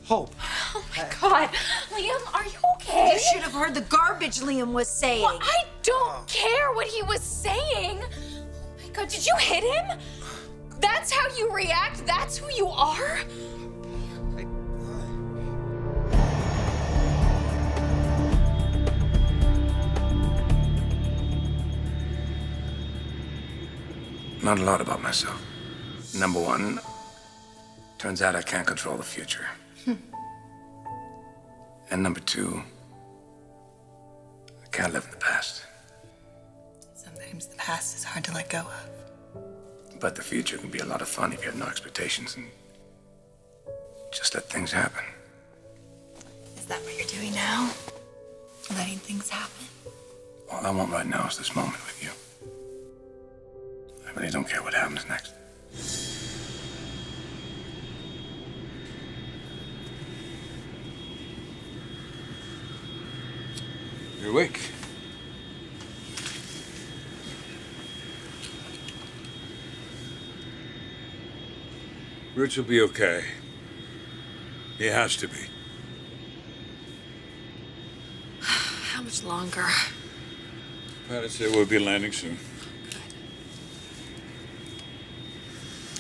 Hope. Oh my God. Liam, are you okay? You should have heard the garbage Liam was saying. Well, I don't care what he was saying. Oh my God, did you hit him? That's how you react? That's who you are? Not a lot about myself. Number one, turns out I can't control the future. And number two, I can't live in the past. Sometimes the past is hard to let go of. But the future can be a lot of fun if you have no expectations and just let things happen. Is that what you're doing now? Letting things happen? All I want right now is this moment with you. I really don't care what happens next. You're awake. Rich will be okay. He has to be. How much longer? Pilot said we'll be landing soon.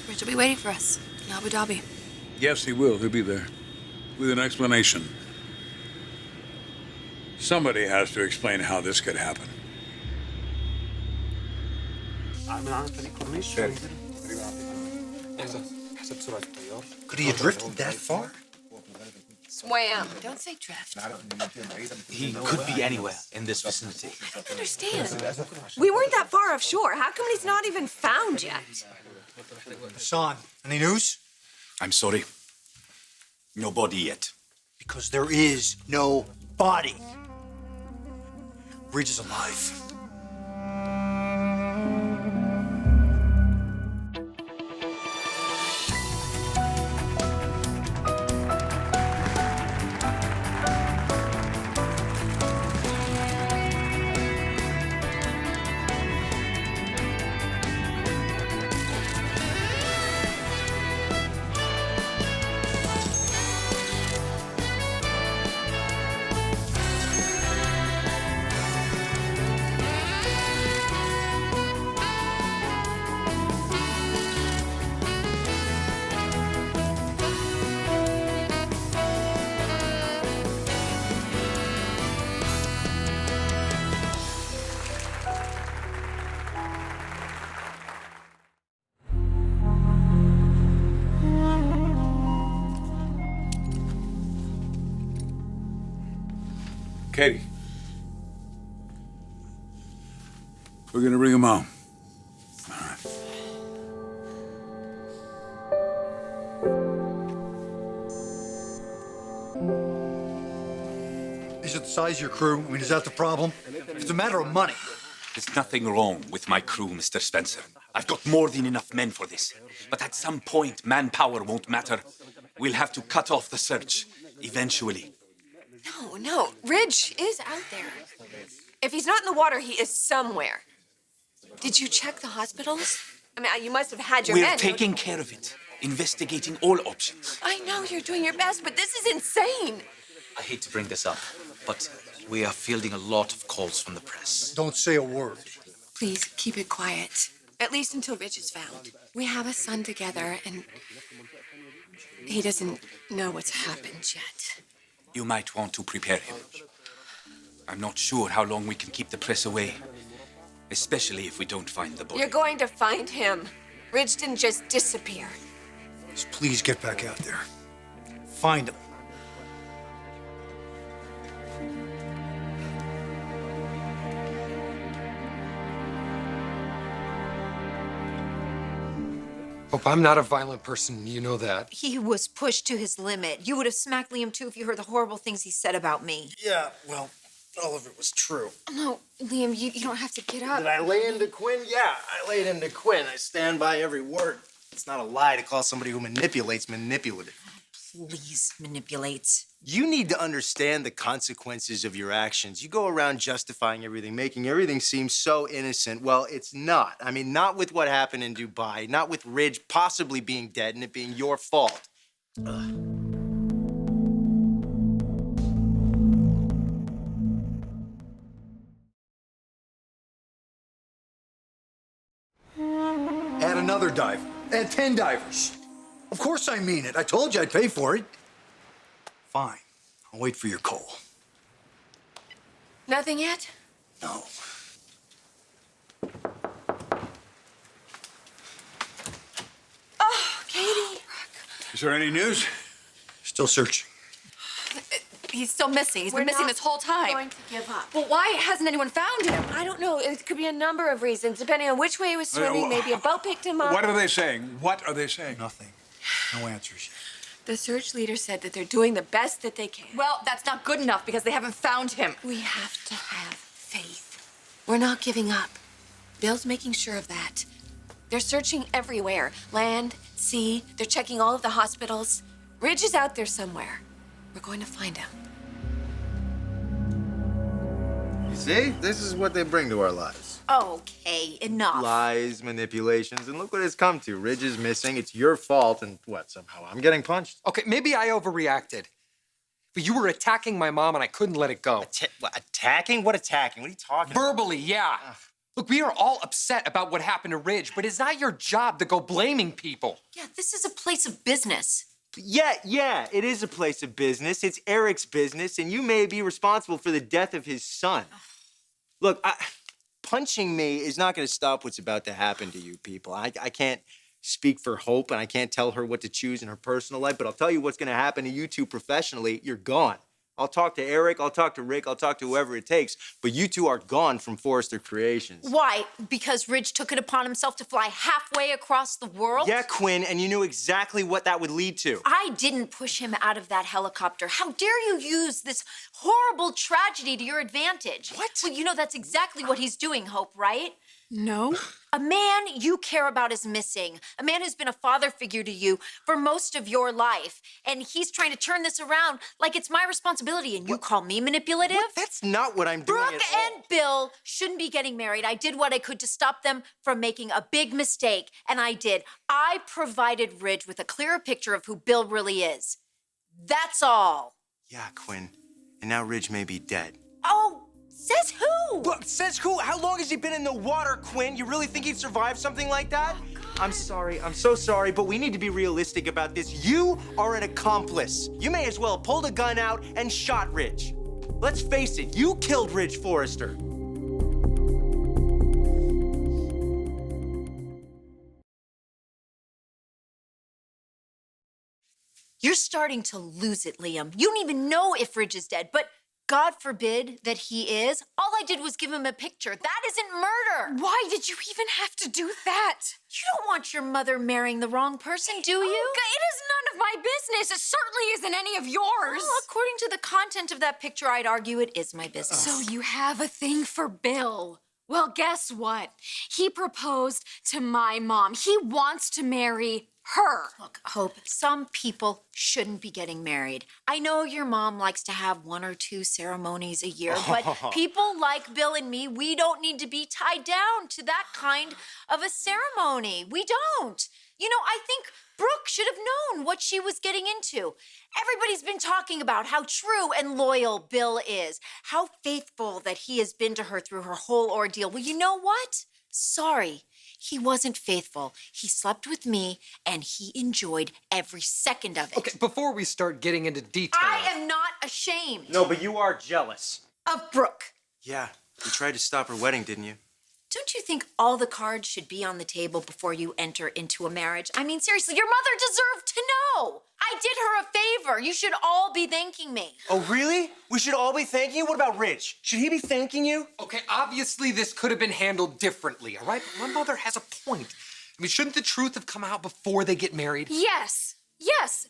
Rich will be waiting for us in Abu Dhabi. Yes, he will. He'll be there. With an explanation. Somebody has to explain how this could happen. Could he have drifted that far? Swam. Don't say drift. He could be anywhere in this vicinity. I don't understand. We weren't that far offshore. How come he's not even found yet? Hassan, any news? I'm sorry. No body yet. Because there is no body. Bridge is alive. Katie. We're gonna bring him home. All right. Is it the size of your crew? I mean, is that the problem? It's a matter of money. There's nothing wrong with my crew, Mr. Spencer. I've got more than enough men for this. But at some point, manpower won't matter. We'll have to cut off the search, eventually. No. Ridge is out there. If he's not in the water, he is somewhere. Did you check the hospitals? I mean, you must have had your We're men. taking care of it, investigating all options. I know you're doing your best, but this is insane. I hate to bring this up, but we are fielding a lot of calls from the press. Don't say a word. Please keep it quiet. At least until Rich is found. We have a son together, and he doesn't know what's happened yet. You might want to prepare him. I'm not sure how long we can keep the press away, especially if we don't find the body. You're going to find him. Ridge didn't just disappear. Just please get back out there. Find him. Hope, I'm not a violent person, you know that. He was pushed to his limit. You would have smacked Liam too if you heard the horrible things he said about me. Yeah, well, all of it was true. No, Liam, you don't have to get up. Did I lay into Quinn? Yeah, I laid into Quinn. I stand by every word. It's not a lie to call somebody who manipulates manipulative. Please, manipulates. You need to understand the consequences of your actions. You go around justifying everything, making everything seem so innocent. Well, it's not. I mean, not with what happened in Dubai, not with Ridge possibly being dead and it being your fault. another diver and 10 divers. Of course I mean it. I told you I'd pay for it. Fine. I'll wait for your call. Nothing yet? No. Oh, Katie. Is there any news? Still searching. He's still missing. He's been missing not this whole time. Going to give up. Well, why hasn't anyone found him? I don't know. It could be a number of reasons, depending on which way he was swimming. Maybe a boat picked him up. What are they saying? What are they saying? Nothing. No answers yet. The search leader said that they're doing the best that they can. Well, that's not good enough because they haven't found him. We have to have faith. We're not giving up. Bill's making sure of that. They're searching everywhere. Land, sea. They're checking all of the hospitals. Ridge is out there somewhere. We're going to find him. You see? This is what they bring to our lives. Okay, enough. Lies, manipulations, and look what it's come to. Ridge is missing. It's your fault, and what, somehow I'm getting punched? Okay, maybe I overreacted. But you were attacking my mom and I couldn't let it go. Attacking? What attacking? What are you talking about? Verbally, yeah. Look, we are all upset about what happened to Ridge, but it's not your job to go blaming people. Yeah, this is a place of business. Yeah, it is a place of business. It's Eric's business, and you may be responsible for the death of his son. Look, punching me is not going to stop what's about to happen to you people. I can't speak for Hope, and I can't tell her what to choose in her personal life, but I'll tell you what's going to happen to you two professionally. You're gone. I'll talk to Eric, I'll talk to Rick, I'll talk to whoever it takes, but you two are gone from Forrester Creations. Why? Because Ridge took it upon himself to fly halfway across the world? Yeah, Quinn, and you knew exactly what that would lead to. I didn't push him out of that helicopter. How dare you use this horrible tragedy to your advantage? What? Well, you know that's exactly what he's doing, Hope, right? No. A man you care about is missing. A man who's been a father figure to you for most of your life. And he's trying to turn this around like it's my responsibility. And you call me manipulative? What? That's not what I'm doing Brooke at all. and Bill shouldn't be getting married. I did what I could to stop them from making a big mistake. And I did. I provided Ridge with a clearer picture of who Bill really is. That's all. Yeah, Quinn. And now Ridge may be dead. Oh, says who? Look, says who? How long has he been in the water, Quinn? You really think he'd survive something like that? I'm sorry, I'm so sorry, but we need to be realistic about this. You are an accomplice. You may as well have pulled a gun out and shot Ridge. Let's face it, you killed Ridge Forrester. You're starting to lose it, Liam. You don't even know if Ridge is dead, but God forbid that he is. All I did was give him a picture. That isn't murder. Why did you even have to do that? You don't want your mother marrying the wrong person, do you? It is none of my business. It certainly isn't any of yours. Well, according to the content of that picture, I'd argue it is my business. So you have a thing for Bill. Well, guess what? He proposed to my mom. He wants to marry her. Look, Hope, some people shouldn't be getting married. I know your mom likes to have 1 or 2 ceremonies a year, but people like Bill and me, we don't need to be tied down to that kind of a ceremony. We don't. You know, I think Brooke should have known what she was getting into. Everybody's been talking about how true and loyal Bill is, how faithful that he has been to her through her whole ordeal. Well, you know what? Sorry. He wasn't faithful. He slept with me, and he enjoyed every second of it. Okay, before we start getting into detail. I am not ashamed No, but you are jealous. of Brooke. Yeah, you tried to stop her wedding, didn't you? Don't you think all the cards should be on the table before you enter into a marriage? I mean, seriously, your mother deserved to know. I did her a favor. You should all be thanking me. Oh, really? We should all be thanking you? What about Ridge? Should he be thanking you? Okay, obviously this could have been handled differently, all right? But my mother has a point. I mean, shouldn't the truth have come out before they get married? Yes,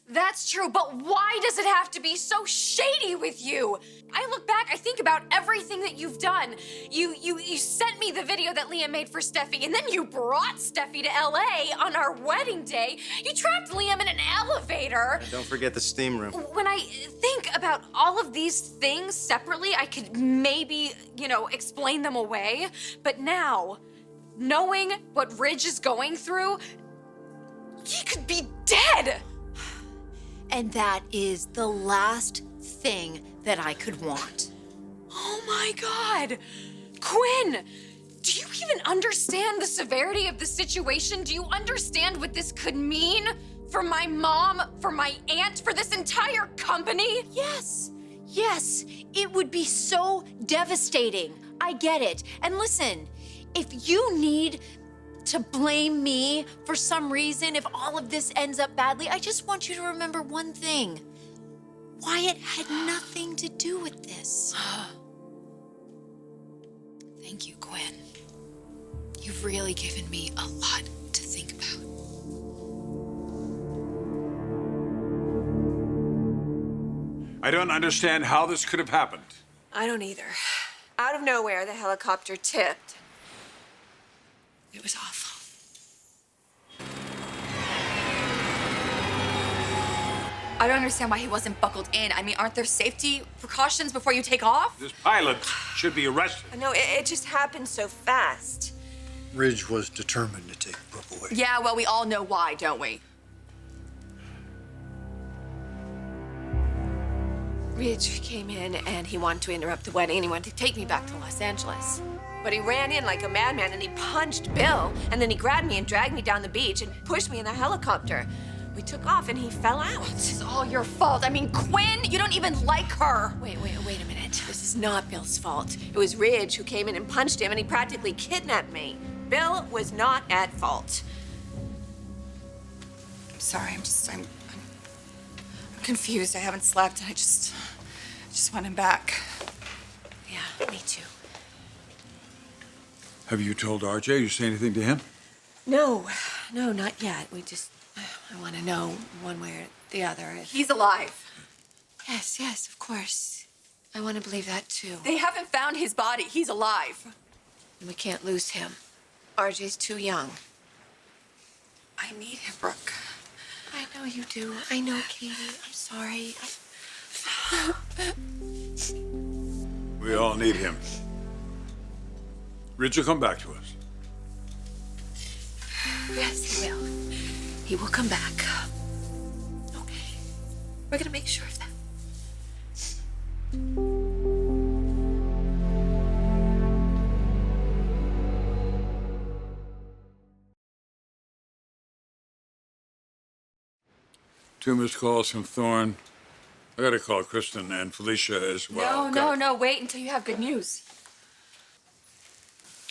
that's true, but why does it have to be so shady with you? I look back, I think about everything that you've done. You sent me the video that Liam made for Steffi, and then you brought Steffi to LA on our wedding day. You trapped Liam in an elevator. And don't forget the steam room. When I think about all of these things separately, I could maybe, explain them away. But now, knowing what Ridge is going through, he could be dead. And that is the last thing that I could want. Oh my God. Quinn, do you even even understand the severity of the situation? Do you understand what this could mean for my mom, for my aunt, for this entire company? Yes, yes, it would be so devastating. I get it. And listen, if you need to blame me for some reason, if all of this ends up badly, I just want you to remember one thing. Wyatt had nothing to do with this. Thank you, Quinn. You've really given me a lot to think about. I don't understand how this could have happened. I don't either. Out of nowhere, the helicopter tipped. It was awful. I don't understand why he wasn't buckled in. I mean, aren't there safety precautions before you take off? This pilot should be arrested. No, it just happened so fast. Ridge was determined to take Brooke away. Yeah, well, we all know why, don't we? Ridge came in and he wanted to interrupt the wedding and he wanted to take me back to Los Angeles. But he ran in like a madman and he punched Bill and then he grabbed me and dragged me down the beach and pushed me in the helicopter. We took off and he fell out. This is all your fault. I mean, Quinn, you don't even like her. Wait a minute. This is not Bill's fault. It was Ridge who came in and punched him and he practically kidnapped me. Bill was not at fault. I'm sorry. I'm confused. I haven't slept. I just want him back. Yeah, me too. Have you told RJ? You say anything to him? No, not yet. I want to know one way or the other. He's alive. Yes, of course. I want to believe that too. They haven't found his body. He's alive. And we can't lose him. RJ's too young. I need him, Brooke. I know you do. I know, Katie. I'm sorry. We all need him. Ridge will come back to us. Yes, he will. He will come back. Okay. We're gonna make sure of that. Two missed calls from Thorne. I gotta call Kristen and Felicia as well. No. Wait until you have good news.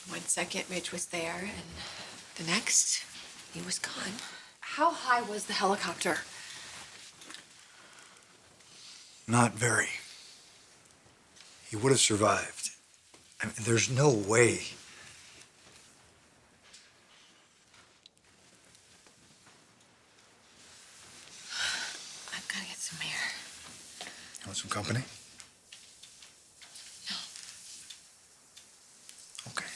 1 second, Ridge was there, and the next, he was gone. How high was the helicopter? Not very. He would have survived. I mean, there's no way. I've got to get some air. Want some company? No. Okay.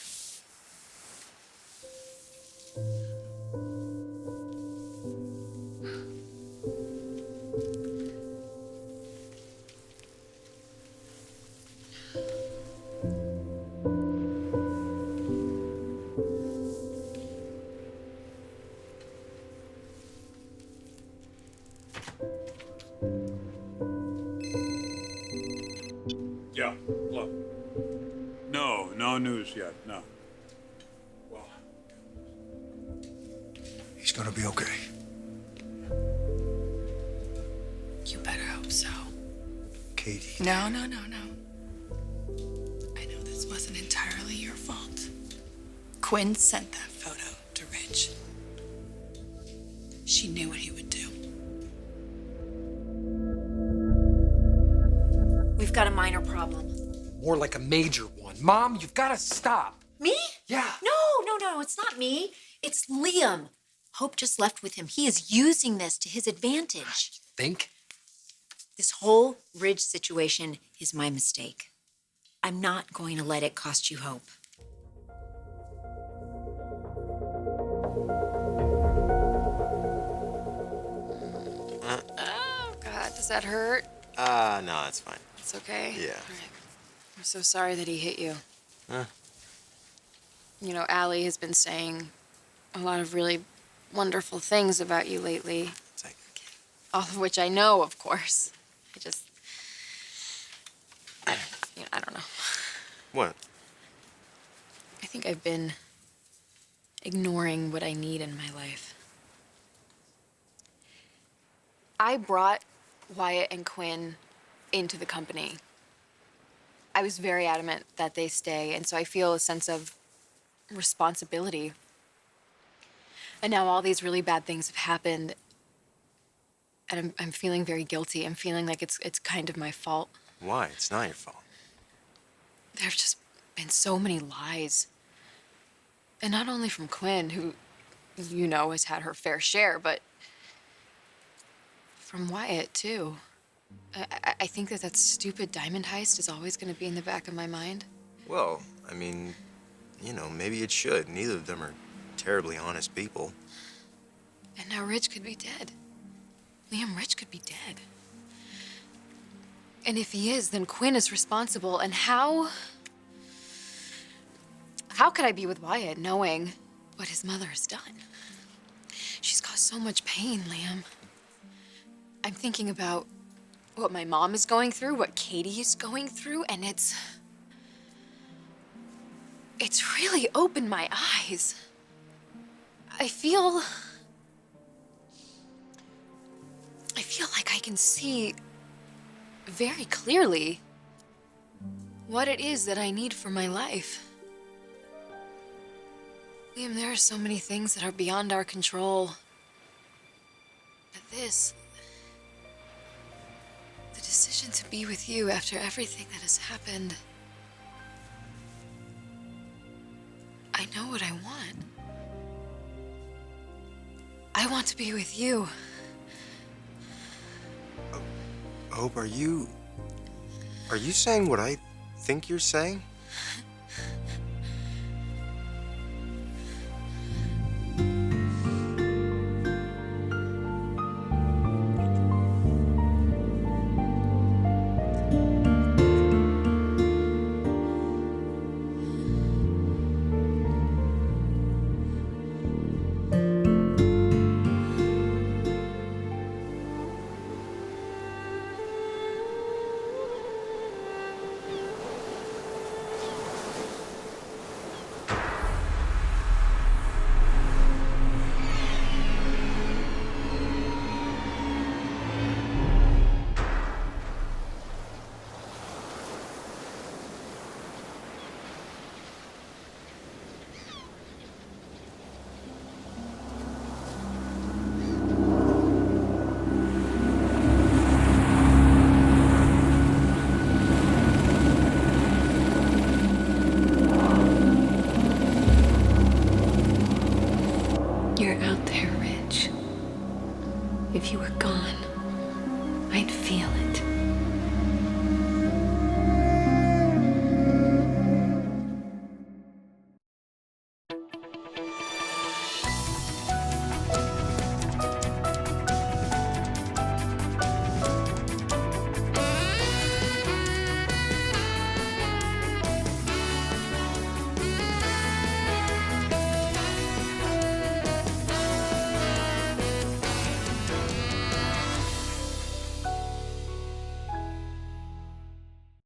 Yeah, look. No news yet, no. Well, He's gonna be okay. You better hope so. Katie. No. I know this wasn't entirely your fault. Quinn sent that photo to Ridge. She knew what he would do. We've got a minor problem. More like a major one. Mom, you've got to stop. Me? Yeah. No, it's not me. It's Liam. Hope just left with him. He is using this to his advantage. Think? This whole Ridge situation is my mistake. I'm not going to let it cost you Hope. Oh, God, does that hurt? No, it's fine. It's okay? Yeah. All right. I'm so sorry that he hit you. Huh? You know, Allie has been saying a lot of really wonderful things about you lately. It's like, All of which I know, of course. I don't know. what? I think I've been ignoring what I need in my life. I brought Wyatt and Quinn into the company. I was very adamant that they stay, and so I feel a sense of responsibility. And now all these really bad things have happened, and I'm feeling very guilty. I'm feeling like it's kind of my fault. Why? It's not your fault. There have just been so many lies. And not only from Quinn, who, you know, has had her fair share, but from Wyatt, too. I think that stupid diamond heist is always going to be in the back of my mind. Well, I mean, you know, maybe it should. Neither of them are terribly honest people. And now Rich could be dead. Liam Rich could be dead. And if he is, then Quinn is responsible. And how could I be with Wyatt knowing what his mother has done? She's caused so much pain, Liam. I'm thinking about what my mom is going through, what Katie is going through, and it's really opened my eyes. I feel like I can see very clearly what it is that I need for my life. Liam, there are so many things that are beyond our control. But this, the decision to be with you after everything that has happened, I know what I want. I want to be with you. Hope, are you saying what I think you're saying?